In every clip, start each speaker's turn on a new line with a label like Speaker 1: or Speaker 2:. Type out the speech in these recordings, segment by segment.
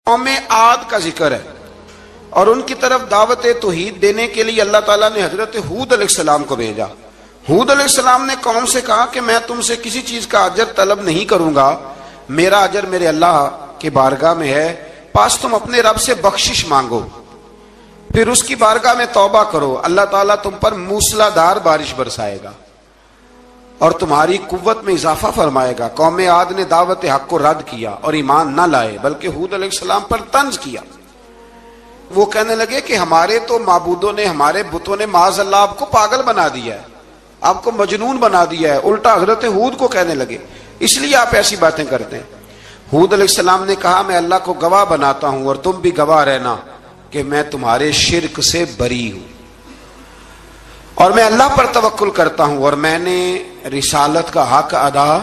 Speaker 1: قوم عاد کا ذکر ہے اور ان کی طرف دعوت توحید دینے کے لیے اللہ تعالیٰ نے حضرت ہود علیہ السلام کو بھیجا۔ ہود علیہ السلام نے قوم سے کہا کہ میں تم سے کسی چیز کا اجر طلب نہیں کروں گا، میرا اجر میرے اللہ کی بارگاہ میں ہے، پاس تم اپنے رب سے بخشش مانگو، پھر اس کی بارگاہ میں توبہ کرو، اللہ تعالیٰ تم پر موسلا دھار بارش برسائے گا اور تمہاری قوت میں اضافہ فرمائے گا۔ قوم عاد نے دعوت حق کو رد کیا اور ایمان نہ لائے، بلکہ ہود علیہ السلام پر طنز کیا۔ وہ کہنے لگے کہ ہمارے تو معبودوں نے، ہمارے بتوں نے معاذ اللہ آپ کو پاگل بنا دیا ہے، آپ کو مجنون بنا دیا ہے، الٹا حضرت ہود کو کہنے لگے، اس لیے آپ ایسی باتیں کرتے ہیں۔ ہود علیہ السلام نے کہا میں اللہ کو گواہ بناتا ہوں اور تم بھی گواہ رہنا کہ میں تمہارے شرک سے بری ہوں اور میں اللہ پر توکل کرتا ہوں اور میں نے رسالت کا حق ادا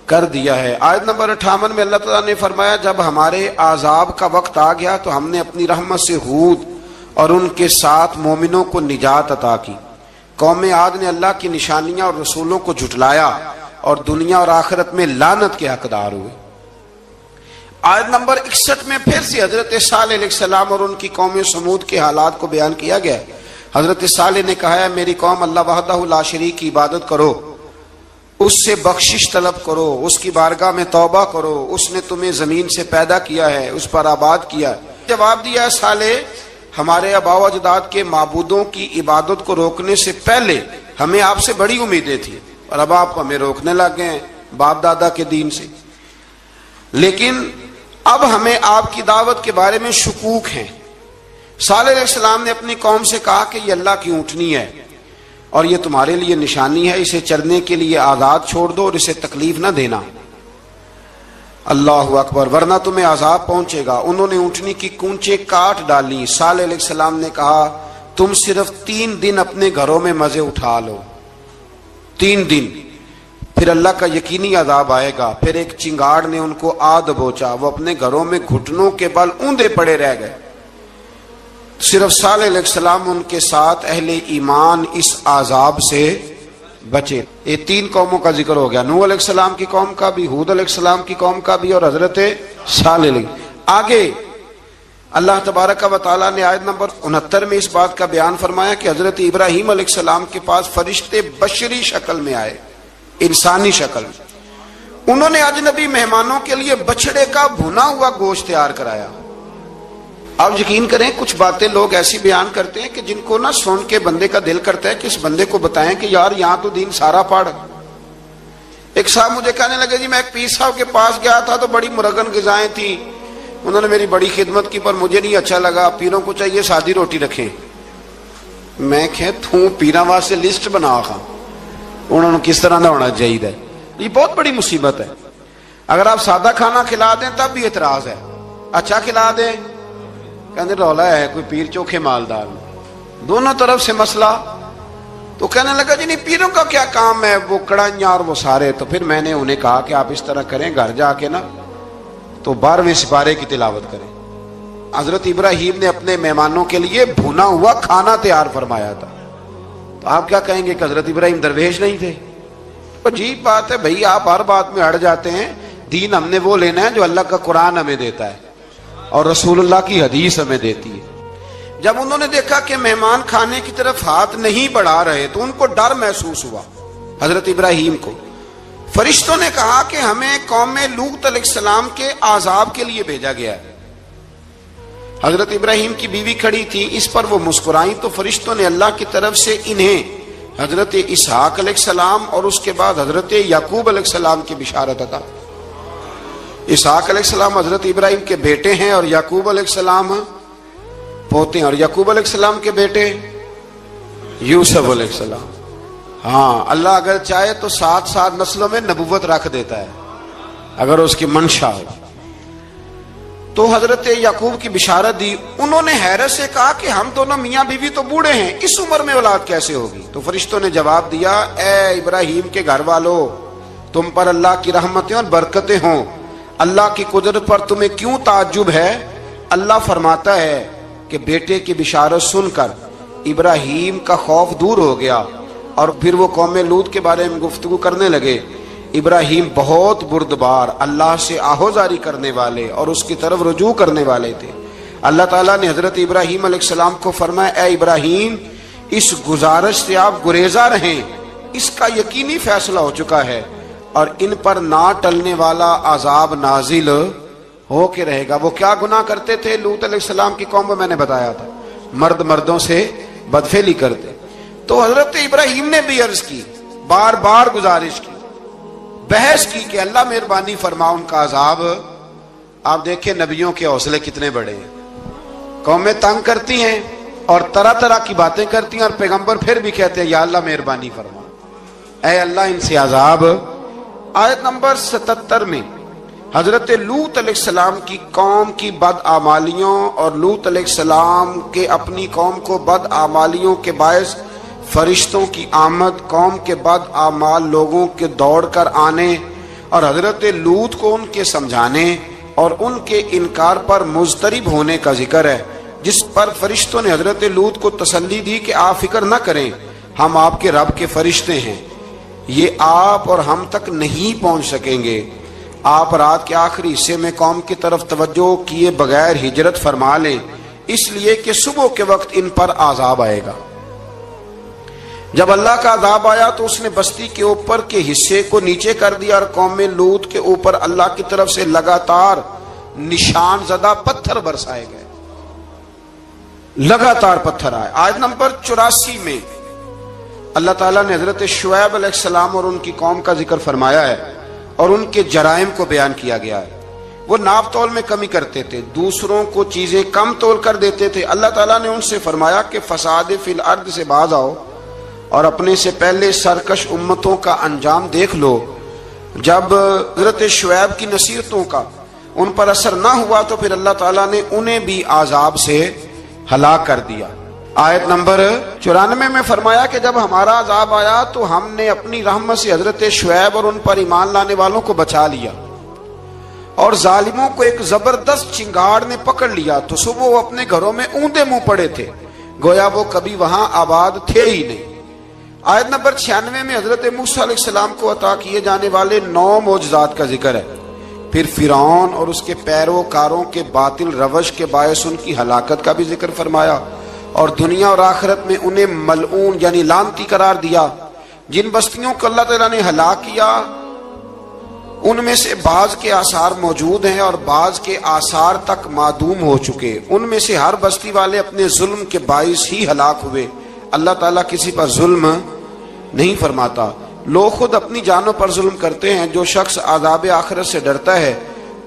Speaker 1: کر دیا ہے۔ آیت نمبر 58 میں اللہ تعالیٰ نے فرمایا جب ہمارے عذاب کا وقت آ گیا تو ہم نے اپنی رحمت سے ہود اور ان کے ساتھ مومنوں کو نجات عطا کی۔ قوم عاد نے اللہ کی نشانیاں اور رسولوں کو جھٹلایا اور دنیا اور آخرت میں لعنت کے حقدار ہوئے۔ آیت نمبر 61 میں پھر سے حضرت صالح علیہ السلام اور ان کی قوم سمود کے حالات کو بیان کیا گیا۔ حضرت صالح نے کہا ہے میری قوم اللہ وحدہ لا شریک کی عبادت کرو، اس سے بخشش طلب کرو، اس کی بارگاہ میں توبہ کرو، اس نے تمہیں زمین سے پیدا کیا ہے، اس پر آباد کیا ہے۔ جواب دیا ہے صالح ہمارے آباء و اجداد کے معبودوں کی عبادت کو روکنے سے پہلے ہمیں آپ سے بڑی امیدیں تھیں اور اب آپ ہمیں روکنے لگ گئے ہیں باپ دادا کے دین سے، لیکن اب ہمیں آپ کی دعوت کے بارے میں شکوک ہیں۔ صالح علیہ السلام نے اپنی قوم سے کہا کہ یہ اللہ کی اونٹنی ہے اور یہ تمہارے لیے نشانی ہے، اسے چرنے کے لیے آزاد چھوڑ دو اور اسے تکلیف نہ دینا، اللہ اکبر، ورنہ تمہیں عذاب پہنچے گا۔ انہوں نے اونٹنی کی کونچیں کاٹ ڈالی۔ صالح علیہ السلام نے کہا تم صرف 3 دن اپنے گھروں میں مزے اٹھا لو، 3 دن، پھر اللہ کا یقینی عذاب آئے گا۔ پھر ایک چنگاڑ نے ان کو آ دبوچا، وہ اپنے گھروں میں گھٹنوں کے بل اوندے پڑے رہ گئے۔ صرف صالح علیہ السلام ان کے ساتھ اہل ایمان اس عذاب سے بچے۔ یہ 3 قوموں کا ذکر ہو گیا، نوح علیہ السلام کی قوم کا بھی، ہود علیہ السلام کی قوم کا بھی اور حضرت صالح علیہ۔ آگے اللہ تبارک و تعالیٰ نے آیت نمبر 69 میں اس بات کا بیان فرمایا کہ حضرت ابراہیم علیہ السلام کے پاس فرشتے بشری شکل میں آئے، انسانی شکل میں۔ انہوں نے اجنبی مہمانوں کے لیے بچڑے کا بھنا ہوا گوشت تیار کرایا۔ آپ یقین کریں کچھ باتیں لوگ ایسی بیان کرتے ہیں کہ جن کو نہ سن کے بندے کا دل کرتا ہے کہ اس بندے کو بتائیں کہ یار یہاں تو دین سارا پڑھ۔ ایک صاحب مجھے کہنے لگے جی میں ایک پیر صاحب کے پاس گیا تھا تو بڑی مرغن غذائیں تھیں، انہوں نے میری بڑی خدمت کی پر مجھے نہیں اچھا لگا، پیروں کو چاہیے سادی روٹی رکھیں۔ میں کہتا ہوں پیراں واسطے لسٹ بنا خواہ انہوں نے کس طرح نہ ہونا چاہیے۔ یہ بہت بڑی مصیبت ہے، اگر آپ سادہ کھانا کھلا دیں تب بھی اعتراض ہے، اچھا کھلا دیں کہنے رولا ہے کوئی پیر چوکھے مالدار، دونوں طرف سے مسئلہ۔ تو کہنے لگا جی نہیں پیروں کا کیا کام ہے، وہ کڑائیاں اور وہ سارے۔ تو پھر میں نے انہیں کہا کہ آپ اس طرح کریں گھر جا کے نا تو 12ویں سپارے کی تلاوت کریں۔ حضرت ابراہیم نے اپنے مہمانوں کے لیے بھونا ہوا کھانا تیار فرمایا تھا، تو آپ کیا کہیں گے کہ حضرت ابراہیم درویش نہیں تھے؟ عجیب بات ہے بھائی، آپ ہر بات میں اڑ جاتے ہیں۔ دین ہم نے وہ لینا ہے جو اللہ کا قرآن ہمیں دیتا ہے اور رسول اللہ کی حدیث ہمیں دیتی ہے۔ جب انہوں نے دیکھا کہ مہمان کھانے کی طرف ہاتھ نہیں بڑھا رہے تو ان کو ڈر محسوس ہوا۔ حضرت ابراہیم کو فرشتوں نے کہا کہ ہمیں قوم لوط علیہ السلام کے عذاب کے لیے بھیجا گیا ہے۔ حضرت ابراہیم کی بیوی کھڑی تھی، اس پر وہ مسکرائیں تو فرشتوں نے اللہ کی طرف سے انہیں حضرت اسحاق علیہ السلام اور اس کے بعد حضرت یعقوب علیہ السلام کی بشارت عطا۔ اسحاق علیہ السلام حضرت ابراہیم کے بیٹے ہیں اور یعقوب علیہ السلام پوتے ہیں، اور یعقوب علیہ السلام کے بیٹے یوسف علیہ السلام۔ ہاں اللہ اگر چاہے تو 7 نسلوں میں نبوت رکھ دیتا ہے اگر اس کی منشا ہو۔ تو حضرت یعقوب کی بشارت دی۔ انہوں نے حیرت سے کہا کہ ہم دونوں میاں بیوی تو بوڑھے ہیں، اس عمر میں اولاد کیسے ہوگی؟ تو فرشتوں نے جواب دیا اے ابراہیم کے گھر والو، تم پر اللہ کی رحمتیں اور برکتیں ہوں، اللہ کی قدرت پر تمہیں کیوں تعجب ہے؟ اللہ فرماتا ہے کہ بیٹے کی بشارت سن کر ابراہیم کا خوف دور ہو گیا اور پھر وہ قوم لوط کے بارے میں گفتگو کرنے لگے۔ ابراہیم بہت بردبار، اللہ سے آہوزاری کرنے والے اور اس کی طرف رجوع کرنے والے تھے۔ اللہ تعالیٰ نے حضرت ابراہیم علیہ السلام کو فرمایا، اے ابراہیم اس گزارش سے آپ گریزہ رہیں، اس کا یقینی فیصلہ ہو چکا ہے اور ان پر نہ ٹلنے والا عذاب نازل ہو کے رہے گا۔ وہ کیا گناہ کرتے تھے؟ لوط علیہ السلام کی قوم کو میں نے بتایا تھا، مرد مردوں سے بدفعلی کرتے۔ تو حضرت ابراہیم نے بھی عرض کی، بار بار گزارش کی، بحث کی کہ اللہ مہربانی فرما ان کا عذاب۔ آپ دیکھیں نبیوں کے حوصلے کتنے بڑے ہیں، قومیں تنگ کرتی ہیں اور طرح طرح کی باتیں کرتی ہیں اور پیغمبر پھر بھی کہتے ہیں یا اللہ مہربانی فرما، اے اللہ ان سے عذاب۔ آیت نمبر 77 میں حضرت لوط علیہ السلام کی قوم کی بدعمالیوں اور لوط علیہ السلام کے اپنی قوم کو بدعمالیوں کے باعث فرشتوں کی آمد، قوم کے بدعمال لوگوں کے دوڑ کر آنے اور حضرت لوط کو ان کے سمجھانے اور ان کے انکار پر مضطرب ہونے کا ذکر ہے، جس پر فرشتوں نے حضرت لوط کو تسلی دی کہ آپ فکر نہ کریں، ہم آپ کے رب کے فرشتے ہیں، یہ آپ اور ہم تک نہیں پہنچ سکیں گے۔ آپ رات کے آخری حصے میں قوم کی طرف توجہ کیے بغیر ہجرت فرما لیں، اس لیے کہ صبح کے وقت ان پر عذاب آئے گا۔ جب اللہ کا عذاب آیا تو اس نے بستی کے اوپر کے حصے کو نیچے کر دیا اور قوم لوط کے اوپر اللہ کی طرف سے لگاتار نشان زدہ پتھر برسائے گئے، لگاتار پتھر آئے۔ آیت نمبر 84 میں اللہ تعالیٰ نے حضرت شعیب علیہ السلام اور ان کی قوم کا ذکر فرمایا ہے اور ان کے جرائم کو بیان کیا گیا ہے۔ وہ ناپ تول میں کمی کرتے تھے، دوسروں کو چیزیں کم تول کر دیتے تھے۔ اللہ تعالیٰ نے ان سے فرمایا کہ فساد فی الارض سے باز آؤ اور اپنے سے پہلے سرکش امتوں کا انجام دیکھ لو۔ جب حضرت شعیب کی نصیحتوں کا ان پر اثر نہ ہوا تو پھر اللہ تعالیٰ نے انہیں بھی عذاب سے ہلاک کر دیا۔ آیت نمبر 94 میں فرمایا کہ جب ہمارا عذاب آیا تو ہم نے اپنی رحمت سے حضرت شعیب اور ان پر ایمان لانے والوں کو بچا لیا اور ظالموں کو ایک زبردست چنگاڑ نے پکڑ لیا تو صبح وہ اپنے گھروں میں اوندے منہ پڑے تھے، گویا وہ کبھی وہاں آباد تھے ہی نہیں۔ آیت نمبر 96 میں حضرت موسیٰ علیہ السلام کو عطا کیے جانے والے 9 معجزات کا ذکر ہے۔ پھر فرعون اور اس کے پیروکاروں کے باطل روش کے باعث ان کی ہلاکت کا بھی ذکر فرمایا اور دنیا اور آخرت میں انہیں ملعون یعنی لعنتی قرار دیا۔ جن بستیوں کو اللہ تعالیٰ نے ہلاک کیا ان میں سے بعض کے آثار موجود ہیں اور بعض کے آثار تک معدوم ہو چکے، ان میں سے ہر بستی والے اپنے ظلم کے باعث ہی ہلاک ہوئے۔ اللہ تعالیٰ کسی پر ظلم نہیں فرماتا، لوگ خود اپنی جانوں پر ظلم کرتے ہیں۔ جو شخص عذاب آخرت سے ڈرتا ہے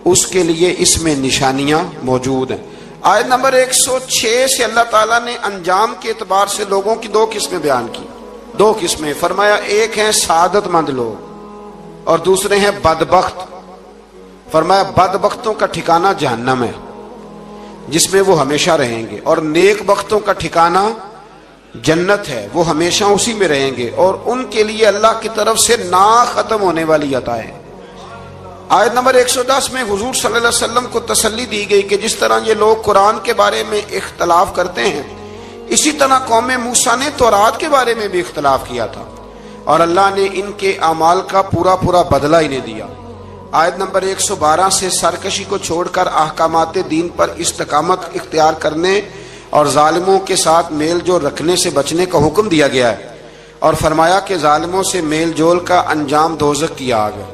Speaker 1: اس کے لیے اس میں نشانیاں موجود ہیں۔ آیت نمبر 106 سے اللہ تعالیٰ نے انجام کے اعتبار سے لوگوں کی 2 قسمیں بیان کی، 2 قسمیں فرمایا، ایک ہیں سعادت مند لوگ اور دوسرے ہیں بدبخت۔ فرمایا بدبختوں کا ٹھکانہ جہنم ہے جس میں وہ ہمیشہ رہیں گے، اور نیک بختوں کا ٹھکانہ جنت ہے، وہ ہمیشہ اسی میں رہیں گے اور ان کے لیے اللہ کی طرف سے نا ختم ہونے والی عطائیں۔ آیت نمبر 110 میں حضور صلی اللہ علیہ وسلم کو تسلی دی گئی کہ جس طرح یہ لوگ قرآن کے بارے میں اختلاف کرتے ہیں اسی طرح قوم موسیٰ نے تورات کے بارے میں بھی اختلاف کیا تھا اور اللہ نے ان کے اعمال کا پورا بدلہ انہیں دیا۔ آیت نمبر 112 سے سرکشی کو چھوڑ کر احکامات دین پر استقامت اختیار کرنے اور ظالموں کے ساتھ میل جول رکھنے سے بچنے کا حکم دیا گیا ہے اور فرمایا کہ ظالموں سے میل جول کا انجام دوزخ کی آگ ہے۔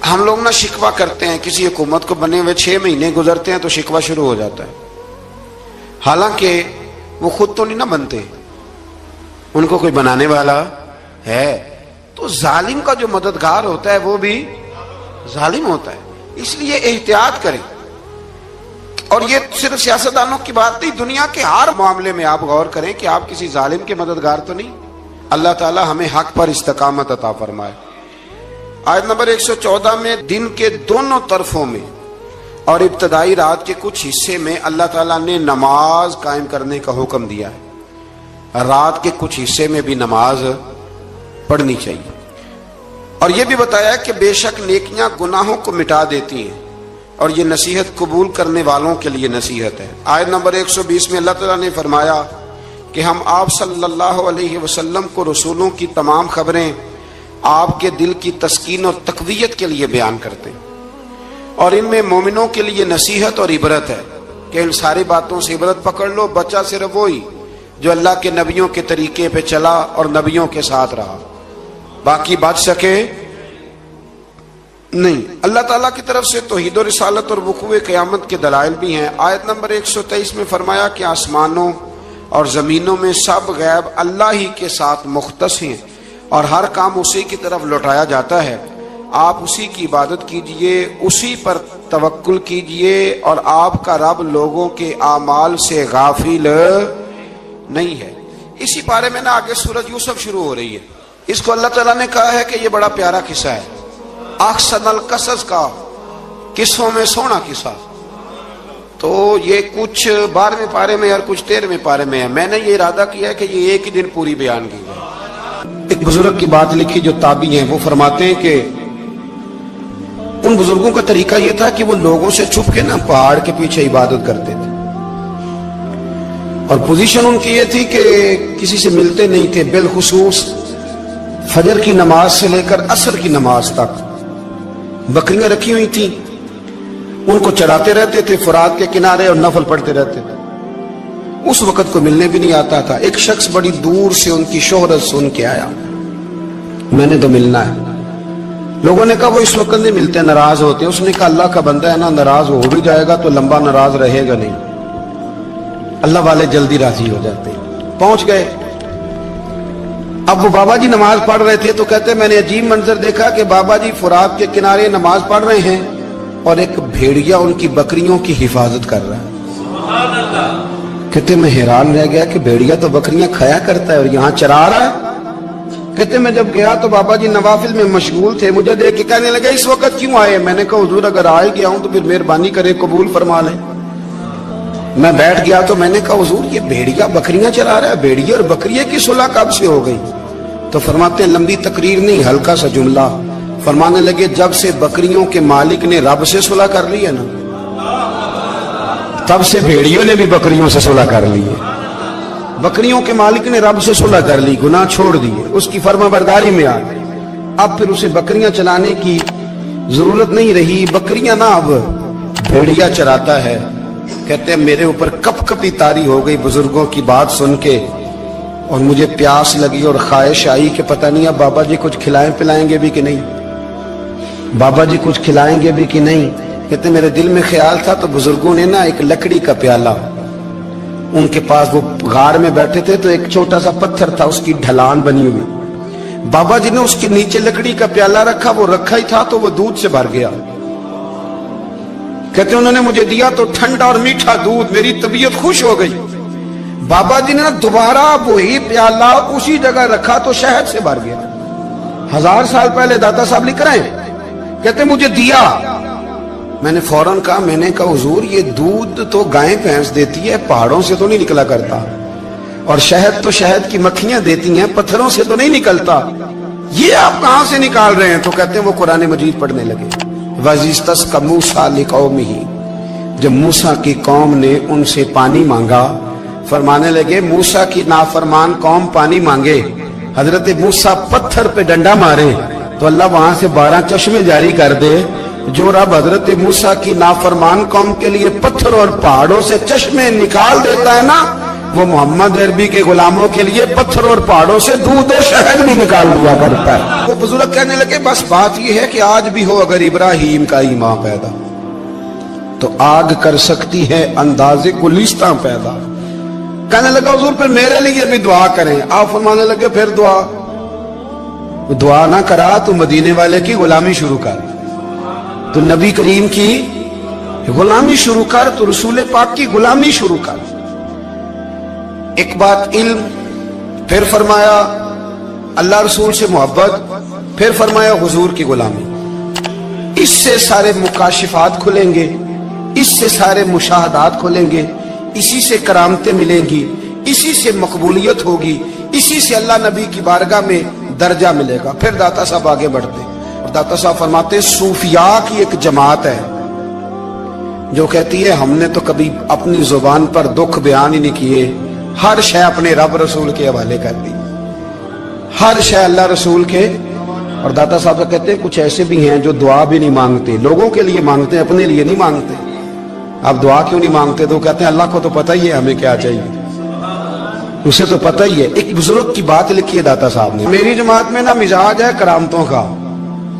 Speaker 1: ہم لوگ نہ شکوہ کرتے ہیں، کسی حکومت کو بنے ہوئے 6 مہینے گزرتے ہیں تو شکوہ شروع ہو جاتا ہے، حالانکہ وہ خود تو نہیں نہ بنتے، ان کو کوئی بنانے والا ہے۔ تو ظالم کا جو مددگار ہوتا ہے وہ بھی ظالم ہوتا ہے، اس لیے احتیاط کریں۔ اور یہ صرف سیاستدانوں کی بات نہیں، دنیا کے ہر معاملے میں آپ غور کریں کہ آپ کسی ظالم کے مددگار تو نہیں۔ اللہ تعالی ہمیں حق پر استقامت عطا فرمائے۔ آیت نمبر 114 میں دن کے دونوں طرفوں میں اور ابتدائی رات کے کچھ حصے میں اللہ تعالیٰ نے نماز قائم کرنے کا حکم دیا ہے، رات کے کچھ حصے میں بھی نماز پڑھنی چاہیے، اور یہ بھی بتایا کہ بے شک نیکیاں گناہوں کو مٹا دیتی ہیں اور یہ نصیحت قبول کرنے والوں کے لیے نصیحت ہے۔ آیت نمبر 120 میں اللہ تعالیٰ نے فرمایا کہ ہم آپ صلی اللہ علیہ وسلم کو رسولوں کی تمام خبریں آپ کے دل کی تسکین اور تقویت کے لیے بیان کرتے ہیں، اور ان میں مومنوں کے لیے نصیحت اور عبرت ہے کہ ان ساری باتوں سے عبرت پکڑ لو۔ بچہ صرف وہی جو اللہ کے نبیوں کے طریقے پہ چلا اور نبیوں کے ساتھ رہا، باقی بچ سکے نہیں۔ اللہ تعالیٰ کی طرف سے توحید و رسالت اور وقوع قیامت کے دلائل بھی ہیں۔ آیت نمبر 123 میں فرمایا کہ آسمانوں اور زمینوں میں سب غیب اللہ ہی کے ساتھ مختص ہیں اور ہر کام اسی کی طرف لوٹایا جاتا ہے۔ آپ اسی کی عبادت کیجئے، اسی پر توکل کیجئے، اور آپ کا رب لوگوں کے اعمال سے غافل نہیں ہے۔ اسی بارے میں آگے سورۃ یوسف شروع ہو رہی ہے۔ اس کو اللہ تعالیٰ نے کہا ہے کہ یہ بڑا پیارا قصہ ہے، احسن القصص کا، قصوں میں سونا قصہ۔ تو یہ کچھ 12ویں پارے میں اور کچھ 13ویں پارے میں ہے۔ میں نے یہ ارادہ کیا ہے کہ یہ ایک ہی دن پوری بیان کی جائے۔ ایک بزرگ کی بات لکھی جو تابعی ہیں، وہ فرماتے ہیں کہ ان بزرگوں کا طریقہ یہ تھا کہ وہ لوگوں سے چھپ کے نا پہاڑ کے پیچھے عبادت کرتے تھے، اور پوزیشن ان کی یہ تھی کہ کسی سے ملتے نہیں تھے، بالخصوص فجر کی نماز سے لے کر عصر کی نماز تک بکریاں رکھی ہوئی تھیں، ان کو چراتے رہتے تھے فرات کے کنارے اور نفل پڑھتے رہتے تھے۔ اس وقت کو ملنے بھی نہیں آتا تھا۔ ایک شخص بڑی دور سے ان کی شہرت سن کے آیا، میں نے تو ملنا ہے۔ لوگوں نے کہا وہ اس وقت نہیں ملتے، ناراض ہوتے ہیں۔ اس نے کہا اللہ کا بندہ ہے نا، ناراض ہو بھی جائے گا تو لمبا ناراض رہے گا نہیں، اللہ والے جلدی راضی ہو جاتے ہیں۔ پہنچ گئے۔ اب وہ بابا جی نماز پڑھ رہے تھے تو کہتے میں نے عجیب منظر دیکھا کہ بابا جی فرات کے کنارے نماز پڑھ رہے ہیں اور ایک بھیڑیا ان کی بکریوں کی حفاظت کر رہا ہے۔ کہتے میں حیران رہ گیا کہ بھیڑیا تو بکریاں کھایا کرتا ہے اور یہاں چرا رہا ہے۔ کہتے میں جب گیا تو بابا جی نوافل میں مشغول تھے، مجھے دیکھ کے کہنے لگے اس وقت کیوں آئے؟ میں نے کہا حضور اگر آئے گیا ہوں تو پھر مہربانی کرے قبول فرما لیں۔ میں بیٹھ گیا تو میں نے کہا حضور یہ بھیڑیا بکریاں چلا رہا ہے، بھیڑیا اور بکریے کی صلح کب سے ہو گئی؟ تو فرماتے ہیں لمبی تقریر نہیں، ہلکا سا جملہ۔ فرمانے لگے جب سے بکریوں کے مالک نے رب سے صلح کر لی ہے نا، تب سے بھیڑیوں نے بھی بکریوں سے صلح کر لی ہے۔ بکریوں کے مالک نے رب سے صلح کر لی، گناہ چھوڑ دیے، اس کی فرما برداری میں آ گئے۔ اب پھر اسے بکریاں چلانے کی ضرورت نہیں رہی، بکریاں نہ اب بھیڑیا چراتا ہے۔ کہتے ہیں میرے اوپر کپ کپی طاری ہو گئی بزرگوں کی بات سن کے، اور مجھے پیاس لگی اور خواہش آئی کہ پتہ نہیں اب بابا جی کچھ کھلائیں پلائیں گے بھی کہ نہیں، بابا جی کچھ کھلائیں گے بھی کہ نہیں۔ کہتے میرے دل میں خیال تھا تو بزرگوں نے نا ایک لکڑی کا پیالہ، ان کے پاس وہ غار میں بیٹھے تھے تو ایک چھوٹا سا پتھر تھا، اس کی ڈھلان بنی ہوئی، بابا جی نے اس کے نیچے لکڑی کا پیالہ رکھا، وہ رکھا ہی تھا تو وہ دودھ سے بھر گیا۔ کہتے انہوں نے مجھے دیا تو ٹھنڈا اور میٹھا دودھ، میری طبیعت خوش ہو گئی۔ بابا جی نے دوبارہ وہی پیالہ اسی جگہ رکھا تو شہد سے بھر گیا۔ 1000 سال پہلے داتا صاحب لکھ رہے ہیں، کہتے مجھے دیا۔ میں نے فوراً کہا، میں نے کہا حضور یہ دودھ تو گائیں بھینس دیتی ہے، پہاڑوں سے تو نہیں نکلا کرتا، اور شہد تو شہد کی مکھیاں دیتی ہیں، پتھروں سے تو نہیں نکلتا، یہ آپ کہاں سے نکال رہے ہیں؟ تو کہتے ہیں وہ قرآن مجید پڑھنے لگے۔ وَإِذِ مُوسَىٰ لِقَوْمِهِ، جب موسیٰ کی قوم نے ان سے پانی مانگا، فرمانے لگے موسیٰ کی نافرمان قوم پانی مانگے، حضرت موسیٰ پتھر پہ ڈنڈا مارے تو اللہ وہاں سے 12 چشمے جاری کر دے۔ جو رب حضرت موسیٰ کی نافرمان قوم کے لیے پتھر اور پہاڑوں سے چشمے نکال دیتا ہے نا، وہ محمد عربی کے غلاموں کے لیے پتھر اور پہاڑوں سے دودھ اور شہد بھی نکال دیا کرتا ہے۔ وہ بزرگ کہنے لگے بس بات یہ ہے کہ آج بھی ہو اگر ابراہیم کا ایمان پیدا تو آگ کر سکتی ہے انداز گلستاں پیدا۔ کہنے لگا حضور پھر میرے لیے بھی دعا کریں۔ آپ فرمانے لگے پھر دعا نہ کرا تو مدینے والے کی غلامی شروع کر، تو نبی کریم کی غلامی شروع کر، تو رسول پاک کی غلامی شروع کر۔ ایک بات علم، پھر فرمایا اللہ رسول سے محبت، پھر فرمایا حضور کی غلامی۔ اس سے سارے مکاشفات کھلیں گے، اس سے سارے مشاہدات کھلیں گے، اسی سے کرامتیں ملیں گی، اسی سے مقبولیت ہوگی، اسی سے اللہ نبی کی بارگاہ میں درجہ ملے گا۔ پھر داتا صاحب آگے بڑھتے اور داتا صاحب فرماتے صوفیاء کی ایک جماعت ہے جو کہتی ہے ہم نے تو کبھی اپنی زبان پر دکھ بیان ہی نہیں کیے، ہر شے اپنے رب رسول کے حوالے کر دی، ہر شے اللہ رسول کے، اور داتا صاحب کہتے ہیں کچھ ایسے بھی ہیں جو دعا بھی نہیں مانگتے، لوگوں کے لیے مانگتے ہیں، اپنے لیے نہیں مانگتے۔ آپ دعا کیوں نہیں مانگتے؟ تو کہتے ہیں اللہ کو تو پتہ ہی ہے ہمیں کیا چاہیے، اسے تو پتہ ہی ہے۔ ایک بزرگ کی بات لکھی ہے داتا صاحب نے، میری جماعت میں نا مزاج ہے کرامتوں کا،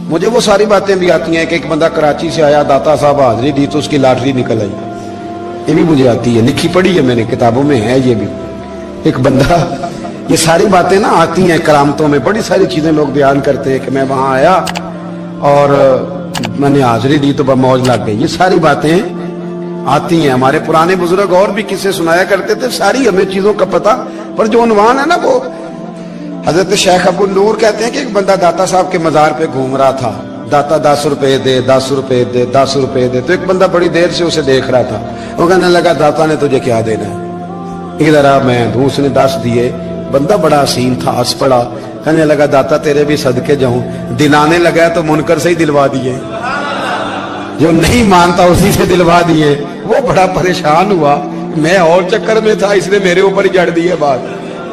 Speaker 1: مجھے وہ ساری باتیں بھی آتی ہیں کہ ایک بندہ کراچی سے آیا، داتا صاحب حاضری دی تو اس کی لاٹری نکل آئی، یہ بھی مجھے آتی ہے، لکھی پڑھی ہے میں نے، کتابوں میں ہے یہ بھی۔ ایک بندہ، یہ ساری باتیں نا آتی ہیں کرامتوں میں، بڑی ساری چیزیں لوگ بیان کرتے ہیں کہ میں وہاں آیا اور میں نے حاضری دی تو موج لگ گئی، یہ ساری باتیں آتی ہیں۔ ہمارے پرانے بزرگ اور بھی قصے سنایا کرتے تھے، ساری ہمیں چیزوں کا پتہ، پر جو عنوان ہے نا وہ حضرت شیخ ابو نور کہتے ہیں کہ ایک بندہ داتا صاحب کے مزار پہ گھوم رہا تھا، داتا 10 روپے دے، 10 روپے دے، 10 روپے دے، تو ایک بندہ بڑی دیر سے اسے دیکھ رہا تھا، وہ کہنے لگا داتا نے تجھے کیا دینا ہے؟ ادھر آ، میں دوں، اس نے 10 دیے۔ بندہ بڑا حسین تھا، ہنس پڑا، کہنے لگا داتا تیرے بھی صدقے جاؤں، دلانے لگا تو منکر سے ہی دلوا دیے، جو نہیں مانتا اسی سے دلوا دیے۔ وہ بڑا پریشان ہوا، میں اور چکر میں تھا، اس نے میرے اوپر ہی جڑ دی ہے بات،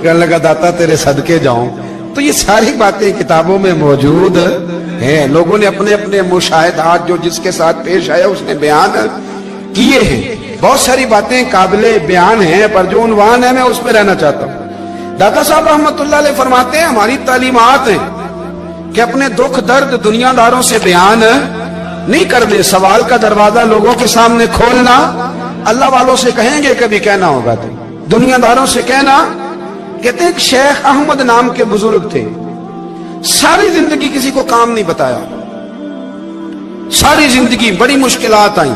Speaker 1: کہنے لگا داتا تیرے صدقے جاؤں۔ تو یہ ساری باتیں کتابوں میں موجود ہیں، لوگوں نے اپنے اپنے مشاہدات جو جس کے ساتھ پیش آیا اس نے بیان کیے ہیں۔ بہت ساری باتیں قابل بیان ہیں، پر جو عنوان ہے میں اس میں رہنا چاہتا ہوں۔ داتا صاحب رحمۃ اللہ علیہ فرماتے ہیں ہماری تعلیمات ہیں کہ اپنے دکھ درد دنیا داروں سے بیان نہیں کرنے، سوال کا دروازہ لوگوں کے سامنے کھولنا اللہ والوں سے کہیں گے کبھی کہنا ہوگا تو دنیا داروں سے کہنا۔ کہتے ہیں کہ شیخ احمد نام کے بزرگ تھے، ساری زندگی کسی کو کام نہیں بتایا، ساری زندگی بڑی مشکلات آئیں،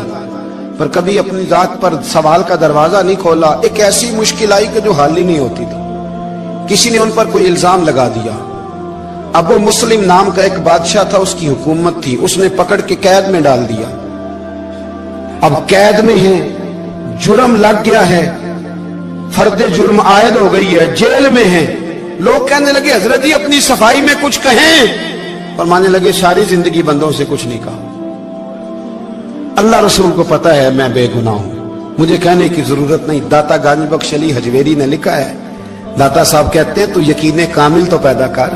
Speaker 1: پر کبھی اپنی ذات پر سوال کا دروازہ نہیں کھولا۔ ایک ایسی مشکل آئی کہ جو حل ہی نہیں ہوتی تھی، کسی نے ان پر کوئی الزام لگا دیا۔ ابو مسلم نام کا ایک بادشاہ تھا، اس کی حکومت تھی، اس نے پکڑ کے قید میں ڈال دیا۔ اب قید میں ہیں، جرم لگ گیا ہے، فرد جرم عائد ہو گئی ہے، جیل میں ہیں۔ لوگ کہنے لگے حضرت جی اپنی صفائی میں کچھ کہیں، فرمانے لگے ساری زندگی بندوں سے کچھ نہیں کہا، اللہ رسول کو پتہ ہے میں بے گناہ ہوں، مجھے کہنے کی ضرورت نہیں۔ داتا گنج بخش علی حجویری نے لکھا ہے، داتا صاحب کہتے ہیں تو یقین کامل تو پیدا کر،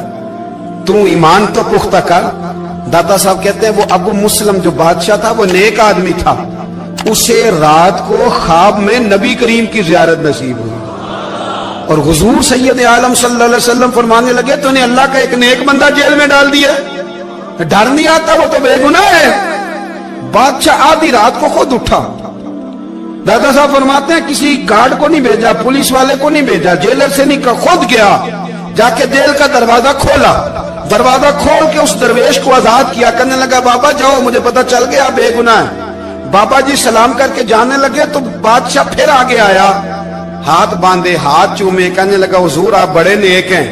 Speaker 1: تو ایمان تو پختہ کر۔ داتا صاحب کہتے ہیں وہ ابو مسلم جو بادشاہ تھا وہ نیک آدمی تھا، اسے رات کو خواب میں نبی کریم کی زیارت نصیب ہوئی، اور حضور سید عالم صلی اللہ علیہ وسلم فرمانے لگے تو نے اللہ کا ایک نیک بندہ جیل میں ڈال دیا، ڈر نہیں آتا، وہ تو بے گناہ ہے۔ بادشاہ آدھی رات کو خود اٹھا، دادا صاحب فرماتے ہیں کسی گارڈ کو نہیں بھیجا، پولیس والے کو نہیں بھیجا، جیلر سے نہیں کہا، خود گیا، جا کے جیل کا دروازہ کھولا، دروازہ کھول کے اس درویش کو آزاد کیا، کہنے لگا بابا جاؤ مجھے پتہ چل گیا بے گناہ ہے۔ بابا جی سلام کر کے جانے لگے تو بادشاہ پھر آگے آیا، ہاتھ باندھے، ہاتھ چومے، کہنے لگا حضور آپ بڑے نیک ہیں،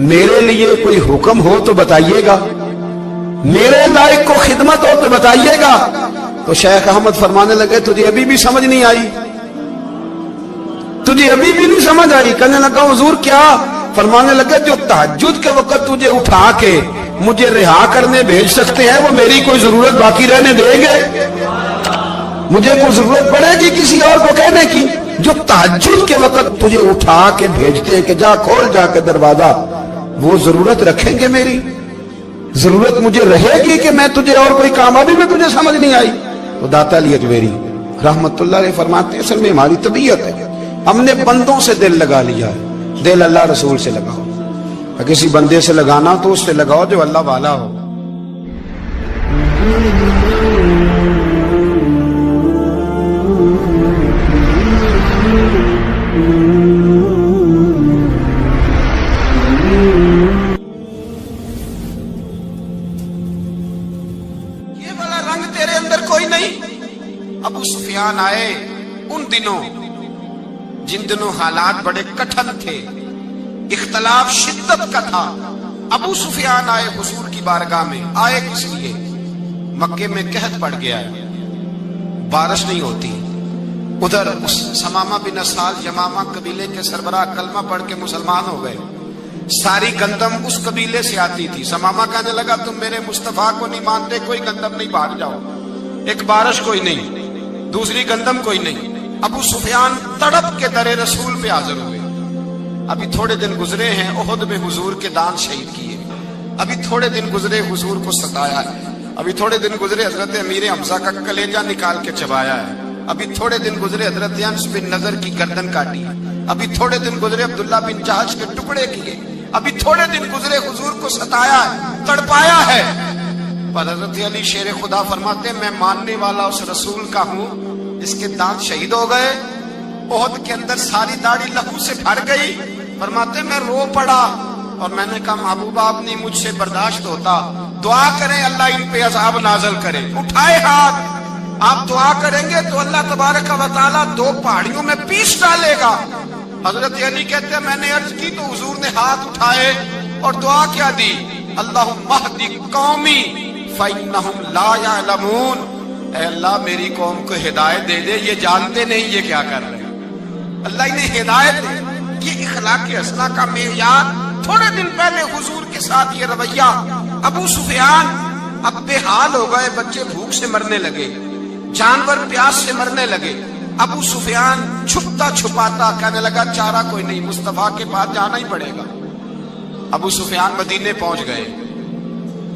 Speaker 1: میرے لیے کوئی حکم ہو تو بتائیے گا، میرے لائق کو خدمت ہو تو بتائیے گا۔ تو شیخ احمد فرمانے لگے تجھے ابھی بھی سمجھ نہیں آئی، تجھے ابھی بھی نہیں سمجھ آئی؟ کہنے لگا حضور کیا؟ فرمانے لگے جو تہجد کے وقت تجھے اٹھا کے مجھے رہا کرنے بھیج سکتے ہیں وہ میری کوئی ضرورت باقی رہنے دیں گے؟ مجھے کوئی ضرورت پڑے گی کسی اور کو کہنے کی؟ جو تہجد کے وقت تجھے اٹھا کے بھیجتے ہیں کہ جا کھول جا کے دروازہ، وہ ضرورت رکھیں گے میری؟ ضرورت مجھے رہے گی کہ میں تجھے اور کوئی کام؟ ابھی میں تجھے سمجھ نہیں آئی؟ تو داتا علی حجویری رحمت اللہ علیہ فرماتے ہیں اصل میں ہماری طبیعت ہے، ہم نے بندوں سے دل لگا لیا ہے، دل اللہ رسول سے لگاؤ، کسی بندے سے لگانا تو اس سے لگاؤ جو اللہ والا ہو۔ یہ والا رنگ تیرے اندر کوئی نہیں۔ ابو سفیان آئے ان دنوں جن دنوں حالات بڑے کٹھن تھے، اختلاف شدت کا تھا۔ ابو سفیان آئے حضور کی بارگاہ میں، آئے کس لیے؟ مکے میں قحط پڑ گیا ہے، بارش نہیں ہوتی، ادھر اس سمامہ بن اسال یمامہ قبیلے کے سربراہ کلمہ پڑھ کے مسلمان ہو گئے، ساری گندم اس قبیلے سے آتی تھی۔ سمامہ کہنے لگا تم میرے مصطفیٰ کو نہیں مانتے، کوئی گندم نہیں، بھاگ جاؤ۔ ایک بارش کوئی نہیں، دوسری گندم کوئی نہیں۔ ابو سفیان تڑپ کے در رسول پہ حاضر ہوئے۔ ابھی تھوڑے دن گزرے ہیں، احد میں حضور کے دان شہید کیے، ابھی تھوڑے دن گزرے حضور کو ستایا ہے، ابھی تھوڑے دن گزرے حضرت امیر حمزہ کا کلیجہ نکال کے چبایا ہے، ابھی تھوڑے دن گزرے حضرت انس بن نضر کی گردن کاٹی، ابھی تھوڑے دن گزرے عبداللہ بن جہش کے ٹکڑے کیے، ابھی تھوڑے دن گزرے حضور کو ستایا ہے، تڑپایا ہے۔ پر حضرت علی شیر خدا فرماتے ہیں میں ماننے والا اس رسول کا ہوں جس کے دانت شہید ہو گئے، احد کے اندر ساری داڑھی لہو سے بھر گئی۔ فرماتے میں رو پڑا اور میں نے کہا محبوبہ اب نہیں مجھ سے برداشت ہوتا، دعا کریں اللہ ان پہ عذاب نازل کرے۔ اٹھائے ہاتھ، آپ دعا کریں گے تو اللہ تبارک و تعالیٰ 2 پہاڑیوں میں پیس ڈالے گا۔ حضرت علی کہتے ہیں میں نے عرض کی تو حضور نے ہاتھ اٹھائے اور دعا کیا دی، اللہم اہدی قومی فإنہم لا یعلمون، اے اللہ میری قوم کو ہدایت دے دے، یہ جانتے نہیں یہ کیا کر رہے ہیں۔ اللہ انہیں ہدایت دے۔ یہ اخلاق حسنہ کا معیار۔ تھوڑے دن پہلے حضور کے ساتھ یہ رویہ، ابو سفیان اب بے حال ہو گئے، بچے بھوک سے مرنے لگے، جانور پیاس سے مرنے لگے۔ ابو سفیان چھپتا چھپاتا کہنے لگا چارہ کوئی نہیں، مصطفیٰ کے پاس جانا ہی پڑے گا۔ ابو سفیان مدینے پہنچ گئے۔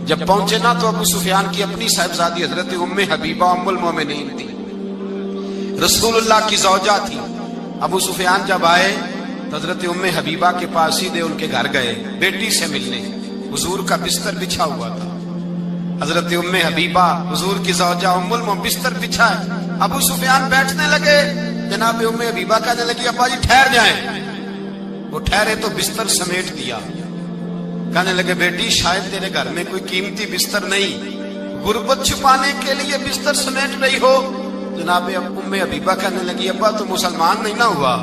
Speaker 1: جب پہنچے نا تو ابو سفیان کی اپنی صاحبزادی حضرت ام حبیبہ ام المومنین تھی، رسول اللہ کی زوجہ تھی۔ ابو سفیان جب آئے تو حضرت ام حبیبہ کے پاس سیدھے ان کے گھر گئے بیٹی سے ملنے۔ حضور کا بستر بچھا ہوا تھا، حضرت ام حبیبہ حضور کی زوجہ ام المومنین بستر بچھا ہے۔ ابو سفیان بیٹھنے لگے، جناب ام حبیبہ کہنے لگی ابا جی ٹھہر جائیں۔ وہ ٹھہرے تو بستر سمیٹ دیا، کہنے لگے بیٹی شاید تیرے گھر میں کوئی قیمتی بستر نہیں، غربت چھپانے کے لیے بستر سمیٹ رہی ہو۔ جناب ام حبیبہ کہنے لگی ابا تو مسلمان نہیں نہ ہوا،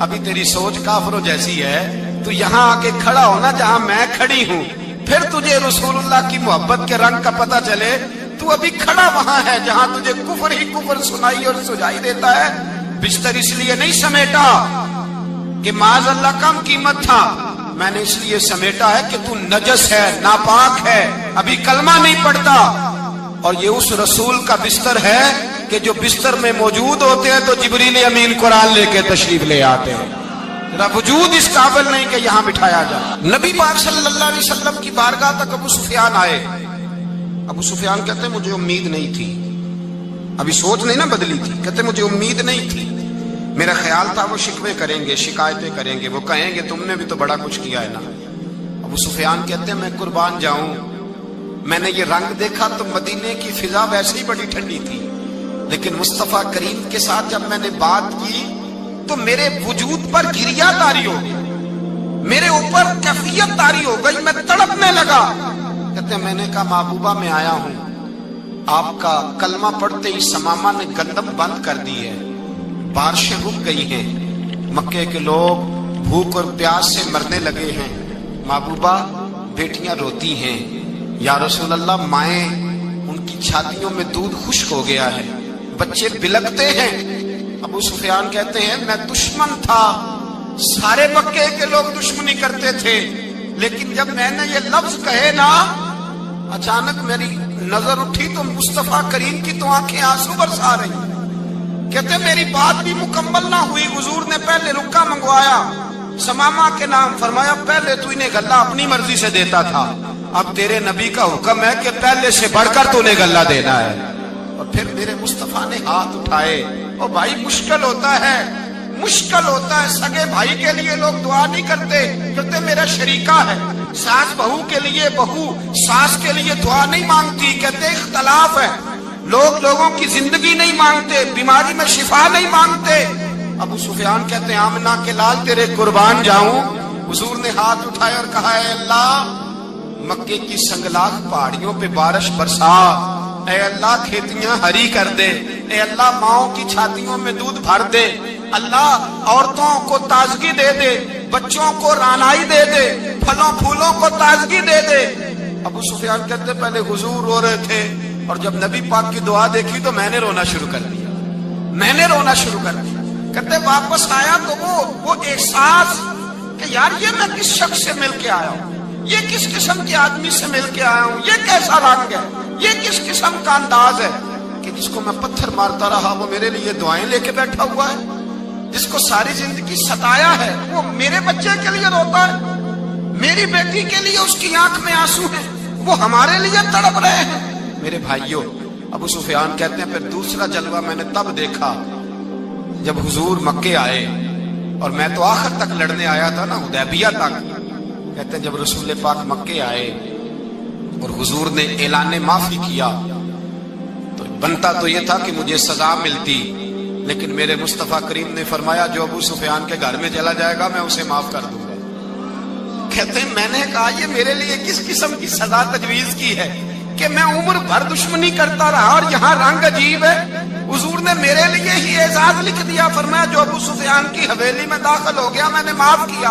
Speaker 1: ابھی تیری سوچ کافروں جیسی ہے، تو یہاں آ کے کھڑا ہونا جہاں میں کھڑی ہوں، پھر تجھے رسول اللہ کی محبت کے رنگ کا پتہ چلے۔ تو ابھی کھڑا وہاں ہے جہاں تجھے کفر ہی کفر سنائی اور سجائی دیتا ہے۔ بستر اس لیے نہیں سمیٹا کہ معاذ اللہ کم قیمت تھا، میں نے اس لیے سمیٹا ہے کہ تو نجس ہے، ناپاک ہے، ابھی کلمہ نہیں پڑھتا۔ اور یہ اس رسول کا بستر ہے کہ جو بستر میں موجود ہوتے ہیں تو جبریل امین قرآن لے کے تشریف لے آتے ہیں، ذرا وجود اس قابل نہیں کہ یہاں بٹھایا جائے۔ نبی پاک صلی اللہ علیہ وسلم کی بارگاہ تک ابو سفیان آئے۔ ابو سفیان کہتے ہیں مجھے امید نہیں تھی، ابھی سوچ نہیں نہ بدلی تھی، کہتے مجھے امید نہیں تھی، میرا خیال تھا وہ شکوے کریں گے، شکایتیں کریں گے، وہ کہیں گے تم نے بھی تو بڑا کچھ کیا ہے نا۔ ابو سفیان کہتے ہیں میں قربان جاؤں، میں نے یہ رنگ دیکھا تو مدینے کی فضا ویسے ہی بڑی ٹھنڈی تھی، لیکن مصطفیٰ کریم کے ساتھ جب میں نے بات کی تو میرے وجود پر گریہ طاری ہو گئی، میرے اوپر کیفیت طاری ہو گئی، میں تڑپنے لگا۔ کہتے ہیں میں نے کہا محبوبہ میں آیا ہوں، آپ کا کلمہ پڑھتے ہی سمامہ نے گندم بند کر دی ہے، بارشیں رک گئی ہیں، مکے کے لوگ بھوک اور پیاس سے مرنے لگے ہیں، محبوبہ بیٹیاں روتی ہیں، یا رسول اللہ مائیں ان کی چھاتیوں میں دودھ خشک ہو گیا ہے، بچے بلکتے ہیں۔ ابو سفیان کہتے ہیں میں دشمن تھا، سارے مکے کے لوگ دشمنی کرتے تھے، لیکن جب میں نے یہ لفظ کہے نا اچانک میری نظر اٹھی تو مصطفیٰ کریم کی تو آنکھیں آنسو برسا رہی۔ کہتے میری بات بھی مکمل نہ ہوئی، حضور نے پہلے رکا منگوایا، سمامہ کے نام فرمایا پہلے تو انہیں غلہ اپنی مرضی سے دیتا تھا، اب تیرے نبی کا حکم ہے کہ پہلے سے بڑھ کر تو انہیں غلہ دینا ہے۔ اور پھر میرے مصطفیٰ نے ہاتھ اٹھائے۔ اور بھائی مشکل ہوتا ہے، مشکل ہوتا ہے، سگے بھائی کے لیے لوگ دعا نہیں کرتے، کہتے میرا شریکہ ہے، ساس بہو کے لیے بہو ساس کے لیے دعا نہیں مانگتی، کہتے اختلاف ہے، لوگ لوگوں کی زندگی نہیں مانگتے، بیماری میں شفا نہیں مانگتے۔ ابو سفیان کہتے ہیں آمنہ کے لال تیرے قربان جاؤں۔ حضور نے ہاتھ اٹھائے اور کہا اے اللہ مکے کی سنگلاخ پہاڑیوں پہ بارش برسا، اے اللہ کھیتیاں ہری کر دے، اے اللہ ماؤں کی چھاتیوں میں دودھ بھر دے، اللہ عورتوں کو تازگی دے دے، بچوں کو رانائی دے دے، پھلوں پھولوں کو تازگی دے دے۔ ابو سفیان کہتے پہلے حضور رو رہے تھے اور جب نبی پاک کی دعا دیکھی تو میں نے رونا شروع کر دیا، میں نے رونا شروع کر دیا۔ کہتے واپس آیا تو وہ احساس کہ یار یہ میں کس شخص سے مل کے آیا ہوں، یہ کس قسم کے آدمی سے مل کے آیا ہوں، یہ کیسا رنگ ہے، یہ کس قسم کا انداز ہے کہ جس کو میں پتھر مارتا رہا وہ میرے لیے دعائیں لے کے بیٹھا ہوا ہے، جس کو ساری زندگی ستایا ہے وہ میرے بچے کے لیے روتا ہے، میری بیٹی کے لیے اس کی آنکھ میں آنسو ہیں، وہ ہمارے لیے تڑپ رہے ہیں۔ میرے بھائیوں، ابو سفیان کہتے ہیں پھر دوسرا جلوہ میں نے تب دیکھا جب حضور مکے آئے، اور میں تو آخر تک لڑنے آیا تھا نا، حدیبیہ تک۔ کہتے ہیں جب رسول پاک مکے آئے اور حضور نے اعلان معافی کیا تو بنتا تو یہ تھا کہ مجھے سزا ملتی، لیکن میرے مصطفیٰ کریم نے فرمایا جو ابو سفیان کے گھر میں چلا جائے گا میں اسے معاف کر دوں گا۔ کہتے ہیں میں نے کہا یہ میرے لیے کس قسم کی سزا تجویز کی ہے کہ میں عمر بھر دشمنی کرتا رہا اور یہاں رنگ عجیب ہے۔ حضور نے میرے لیے ہی اعزاز لکھ دیا، فرمایا جو ابو سفیان کی حویلی میں داخل ہو گیا میں نے معاف کیا۔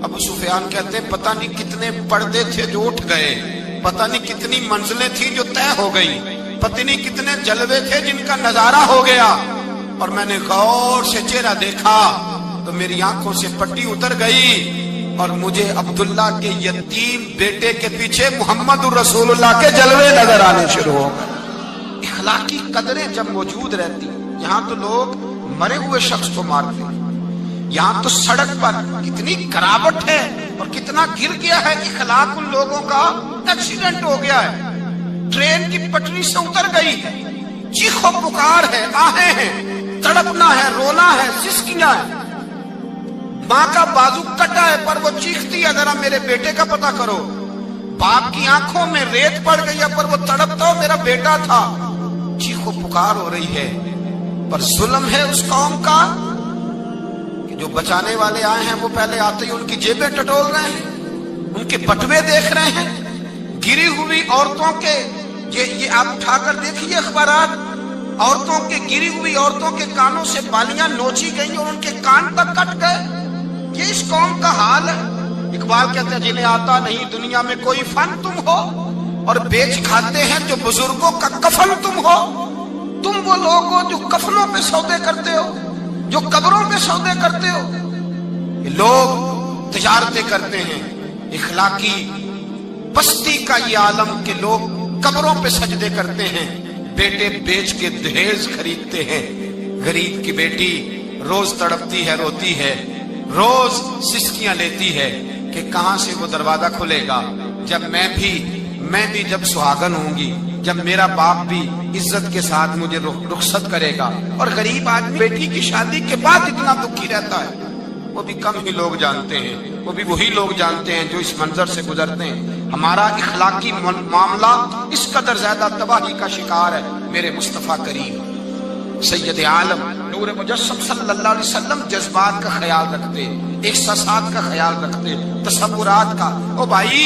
Speaker 1: ابو سفیان کہتے ہیں پتہ نہیں کتنے پردے تھے جو اٹھ گئے، پتہ نہیں کتنی منزلیں تھیں جو طے ہو گئی، پتہ نہیں کتنے جلوے تھے جن کا نظارہ ہو گیا، اور میں نے غور سے چہرہ دیکھا تو میری آنکھوں سے پٹی اتر گئی اور مجھے عبداللہ کے یتیم بیٹے کے پیچھے محمد الرسول اللہ کے جلوے نظر آنے شروع ہو گئے۔ اخلاقی قدریں جب موجود رہتی، یہاں تو لوگ مرے ہوئے شخص کو مارتے ہیں، یہاں تو سڑک پر کتنی کراوٹ ہے اور کتنا گر گیا ہے اخلاق ان لوگوں کا، ایکسیڈنٹ ہو گیا ہے، ٹرین کی پٹری سے اتر گئی ہے، چیخ و پکار ہے، آہیں ہیں، تڑپنا ہے، رونا ہے، سسکیاں ہیں۔ ماں کا بازو کٹا ہے پر وہ چیختی ہے ذرا میرے بیٹے کا پتہ کرو، باپ کی آنکھوں میں ریت پڑ گئی ہے پر وہ تڑپتا ہو میرا بیٹا تھا، چیخ و پکار ہو رہی ہے۔ پر ظلم ہے اس قوم کا کہ جو بچانے والے آئے ہیں وہ پہلے آتے ہی ان کی جیبیں ٹٹول رہے ہیں، ان کے بٹوے دیکھ رہے ہیں، گری ہوئی عورتوں کے، یہ آپ اٹھا کر دیکھیے اخبارات، عورتوں کے گری ہوئی عورتوں کے کانوں سے بالیاں نوچی گئی اور ان کے کان تک کٹ گئے۔ یہ اس قوم کا حال ہے۔ اقبال کہتے ہیں جنہیں آتا نہیں دنیا میں کوئی فن تم ہو، اور بیچ کھاتے ہیں جو بزرگوں کا کفن تم ہو۔ تم وہ لوگ ہو جو کفنوں پہ سودے کرتے ہو، جو قبروں پہ سودے کرتے ہو۔ یہ لوگ تجارتیں کرتے ہیں، اخلاقی پستی کا یہ عالم کہ لوگ قبروں پہ سجدے کرتے ہیں، بیٹے بیچ کے دہیز خریدتے ہیں۔ غریب کی بیٹی روز تڑپتی ہے، روتی ہے، روز سسکیاں لیتی ہے کہ کہاں سے وہ دروازہ کھلے گا جب میں بھی جب سہاگن ہوں گی، جب میرا باپ بھی عزت کے ساتھ مجھے رخصت کرے گا۔ اور غریب آدمی بیٹی کی شادی کے بعد اتنا دکھی رہتا ہے، وہ بھی کم ہی لوگ جانتے ہیں، وہ بھی وہی لوگ جانتے ہیں جو اس منظر سے گزرتے ہیں۔ ہمارا اخلاقی معاملہ اس قدر زیادہ تباہی کا شکار ہے۔ میرے مصطفیٰ کریم سید عالم نور مجسم صلی اللہ علیہ وسلم جذبات کا خیال رکھتے، احساسات کا خیال رکھتے، تصورات کا۔ او بھائی،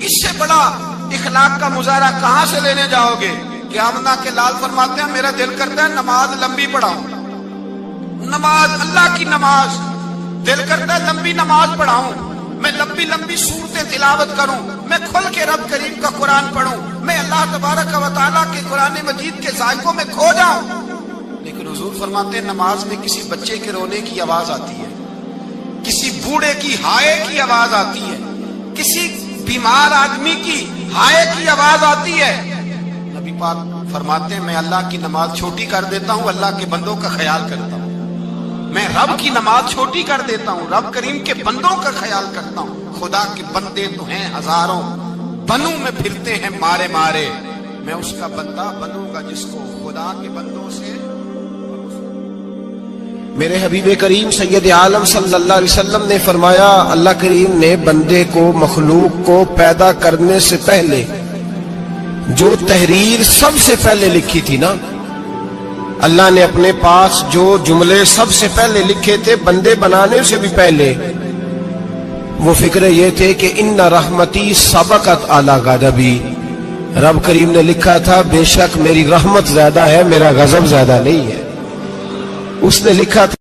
Speaker 1: اس سے بڑا اخلاق کا مظاہرہ کہاں سے لینے جاؤ گے؟ کہ آمنہ کے لال فرماتے ہیں میرا دل کرتا ہے نماز لمبی پڑھاؤں، نماز اللہ کی نماز، دل کرتا ہے لمبی نماز پڑھاؤں، میں لمبی لمبی سورتیں تلاوت کروں، میں کھل کے رب کریم کا قرآن پڑھوں، میں اللہ تبارک و تعالیٰ کے قرآن مجید کے ذائقوں میں کھو جاؤں۔ لیکن حضور فرماتے ہیں نماز میں کسی بچے کے رونے کی آواز آتی ہے، کسی بوڑھے کی ہائے کی آواز آتی ہے، کسی بیمار آدمی کی ہائے کی آواز آتی ہے۔ نبی پاک فرماتے ہیں میں اللہ کی نماز چھوٹی کر دیتا ہوں، اللہ کے بندوں کا خیال کرتا ہوں۔ میں رب کی نماز چھوٹی کر دیتا ہوں، رب کریم کے بندوں کا خیال کرتا ہوں۔ خدا کے بندے تو ہیں ہزاروں، بنوں میں پھرتے ہیں مارے مارے، میں اس کا بندہ بنوں گا جس کو خدا کے بندوں سے۔
Speaker 2: میرے حبیب کریم سید عالم صلی اللہ علیہ وسلم نے فرمایا اللہ کریم نے بندے کو، مخلوق کو پیدا کرنے سے پہلے جو تحریر سب سے پہلے لکھی تھی نا، اللہ نے اپنے پاس جو جملے سب سے پہلے لکھے تھے بندے بنانے سے بھی پہلے، وہ فکر یہ تھے کہ ان رحمتی سبقت اعلی غضبی۔ رب کریم نے لکھا تھا بے شک میری رحمت زیادہ ہے، میرا غضب زیادہ نہیں ہے۔ اس نے لکھا تھا